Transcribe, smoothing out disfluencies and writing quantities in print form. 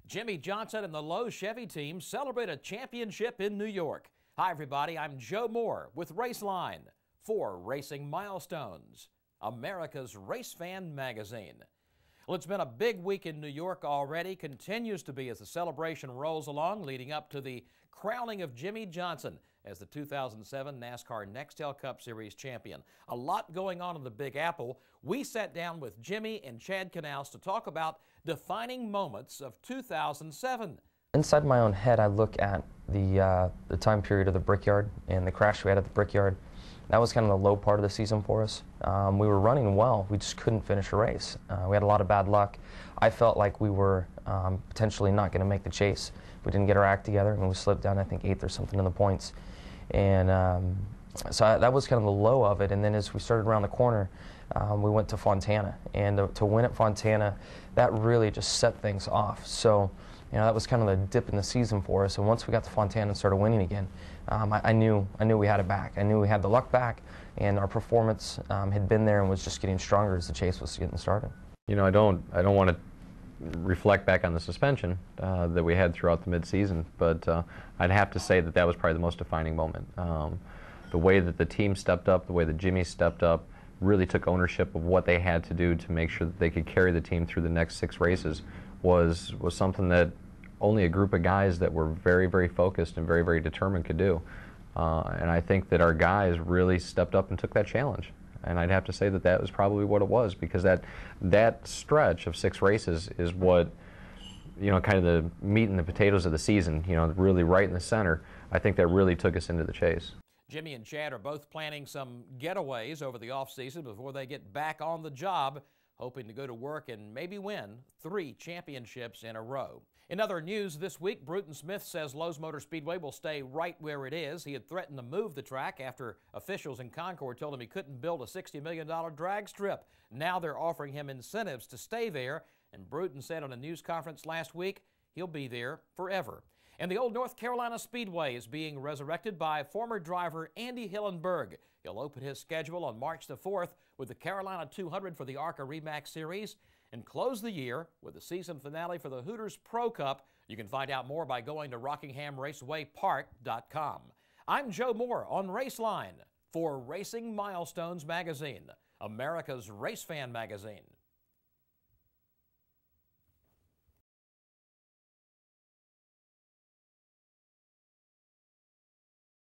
Jimmy Johnson and the Lowe Chevy team celebrate a championship in New York. Hi everybody, I'm Joe Moore with Raceline for Racing Milestones, America's Race Fan Magazine. Well, it's been a big week in New York already, continues to be as the celebration rolls along, leading up to the crowning of Jimmy Johnson as the 2007 NASCAR Nextel Cup Series champion. A lot going on in the Big Apple. We sat down with Jimmy and Chad Canals to talk about defining moments of 2007. Inside my own head, I look at the time period of the Brickyard and the crash we had at the Brickyard. That was kind of the low part of the season for us. We were running well, we just couldn't finish a race. We had a lot of bad luck. I felt like we were potentially not going to make the chase. We didn't get our act together and we slipped down, I think, 8th or something in the points. And that was kind of the low of it. And then as we started around the corner, we went to Fontana. And to win at Fontana, that really just set things off. So, you know, that was kind of the dip in the season for us. And once we got to Fontana and started winning again, I knew we had it back. I knew we had the luck back, and our performance had been there and was just getting stronger as the chase was getting started. You know, I don't want to reflect back on the suspension that we had throughout the midseason, but I'd have to say that was probably the most defining moment. The way that the team stepped up, the way that Jimmy stepped up, really took ownership of what they had to do to make sure that they could carry the team through the next 6 races was something that only a group of guys that were very, very focused and very, very determined could do. And I think that our guys really stepped up and took that challenge. And I'd have to say that was probably what it was, because that stretch of 6 races is what, you know, kind of the meat and the potatoes of the season, you know, really right in the center. I think that really took us into the chase. Jimmy and Chad are both planning some getaways over the off-season before they get back on the job, hoping to go to work and maybe win 3 championships in a row. In other news this week, Bruton Smith says Lowe's Motor Speedway will stay right where it is. He had threatened to move the track after officials in Concord told him he couldn't build a $60 million drag strip. Now they're offering him incentives to stay there, and Bruton said on a news conference last week he'll be there forever. And the Old North Carolina Speedway is being resurrected by former driver Andy Hillenberg. He'll open his schedule on March the 4th with the Carolina 200 for the ARCA REMAX Series and close the year with the season finale for the Hooters Pro Cup. You can find out more by going to RockinghamRacewayPark.com. I'm Joe Moore on Raceline for Racing Milestones Magazine, America's Race Fan Magazine.